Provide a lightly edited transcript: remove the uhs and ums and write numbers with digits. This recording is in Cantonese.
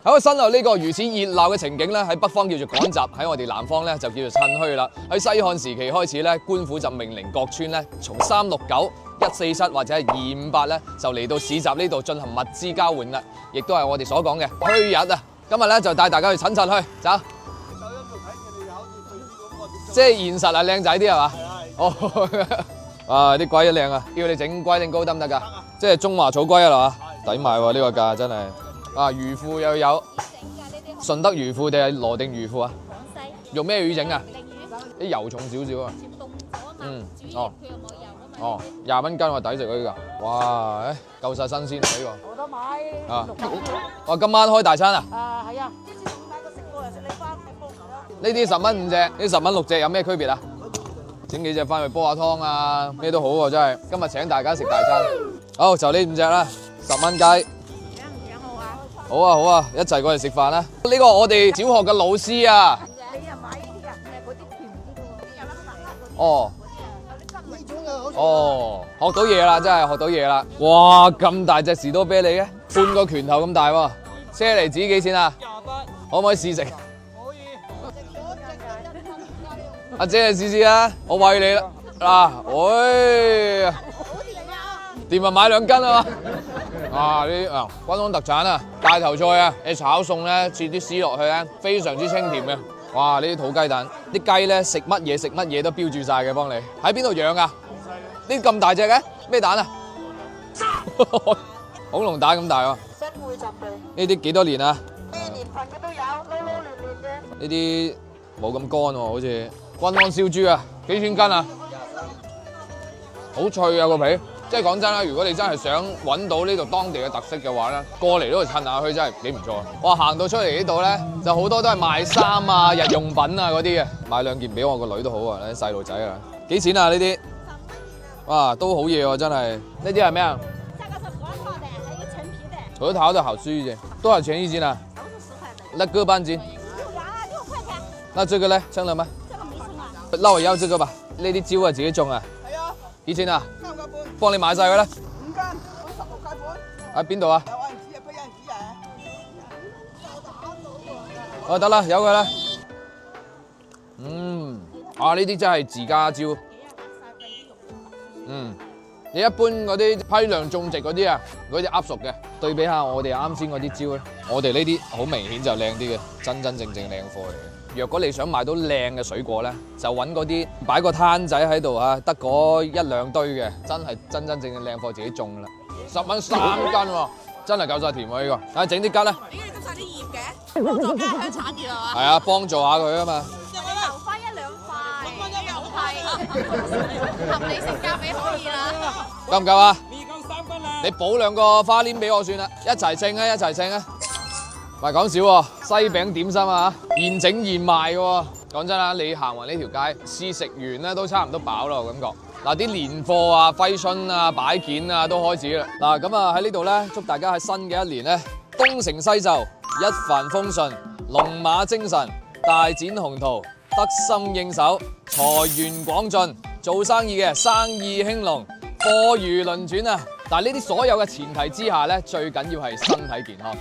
喺我身後呢個如此熱鬧嘅情景咧，喺北方叫做趕集，喺我哋南方咧就叫做趁墟啦。喺西漢時期開始咧，官府就命令各村咧，從369、147或者係258咧，就嚟到市集呢度進行物資交換啦，亦都係我哋所講嘅墟日啊。今日咧就帶大家去趁墟，走。即係現實啊，靚仔啲係嘛？哦，啊啲龜都靚啊，叫你整龜苓膏得唔得㗎？即係中華草龜啊嘛，抵買喎呢個價真係。啊魚腐又有，順德魚腐定係羅定魚腐啊？廣西用咩魚整啊？鯪魚，啲油重少少啊。全部凍咗啊嘛，煮完哦佢又冇油啊嘛。哦，20蚊斤我抵食嗰啲㗎。哇，夠晒新鮮呢我都買個。啊， 6嚿嘅。我今晚開大餐啊！係啊，之前同大家食過又食你翻煲頭啦。呢啲10蚊5隻，呢10蚊6隻有咩區別啊？整幾隻翻去煲下湯啊，咩都好喎，真係。今日請大家食大餐。好，就呢5隻啦，10蚊雞。好啊好啊，一齊過嚟食飯啦！呢個我哋小學嘅老師啊。你又買呢啲啊？嗰啲甜啲嘅喎，有粒白嗰啲。哦。呢種又好。哦，學到嘢啦，真係學到嘢啦！哇，咁大隻士多啤梨嘅，半個拳頭咁大喎。車厘子幾錢啊？28。可唔可以試食？可以。阿姐你試試啊，我餵你啦。嗱，喂，掂啊買2斤啊嘛。啊！呢啲啊，關東特產啊，大頭菜啊，你炒餸咧，切啲絲落去咧，非常之清甜嘅。哇！呢啲土雞蛋，啲雞咧食乜嘢都標注晒嘅，幫你喺邊度養啊？呢咁大隻嘅咩蛋啊？恐龍蛋咁大喎。新會集地。呢啲幾多年啊？咩年份嘅都有，撈撈亂亂嘅。呢啲冇咁乾喎，好似均安燒豬啊，幾錢斤啊？好脆啊個皮。即係講真啦，如果你真係想揾到呢度當地嘅特色嘅話咧，過嚟呢度趁下墟真係幾唔錯。我行到出嚟呢度咧，就好多都係賣衫啊、日用品啊嗰啲嘅，買2件俾我個女都好啊，啲細路仔啊。幾錢啊呢啲？哇，都好嘢喎，真係。呢啲係咩啊？這個是核桃的，還有陳皮的。核桃的好吃一點，多少錢一斤啊？都是10塊的。那各半斤。有啊，6塊錢。那這個呢？稱了嗎？這個沒稱啊。那我要這個吧。呢啲蕉啊自己種啊？係啊。幾錢啊？3個半。幫你買晒佢啦。5斤，16塊半。喺邊度啊？有人指啊，俾人指啊。哦，得啦，有佢啦。啊呢啲真係自家蕉。你一般嗰啲批量種植嗰啲啊，嗰啲噏熟嘅，對比下我哋啱先嗰啲蕉咧，我哋呢啲好明顯就靚啲嘅，真正靚貨嚟嘅。若果你想買到靚嘅水果咧，就揾嗰啲擺個攤仔喺度啊，得嗰1、2堆嘅，真係真正靚貨自己種啦。10蚊3斤喎，真係夠晒甜喎呢個。啊，整啲桔啦。點解你執晒啲葉嘅？幫助家鄉產業係嘛？係啊，幫助下佢啊嘛。留翻1、2塊，合理性價比可以啦。夠唔夠啊？未夠3斤啦！你補2個花鏈俾我算啦，一齊稱啊，一齊稱啊！唔係講笑喎，西餅點心啊，現整現賣嘅喎。講真啦，你行勻呢條街，試食完咧都差唔多飽啦，我感覺。嗱，啲年貨啊、揮春啊、擺件啊都開始啦。嗱，咁啊喺呢度咧，祝大家喺新嘅一年咧，東成西就，一帆風順，龍馬精神，大展宏圖，得心應手，財源廣進，做生意嘅生意興隆，貨如輪轉啊！但係呢啲所有嘅前提之下咧，最緊要係身體健康。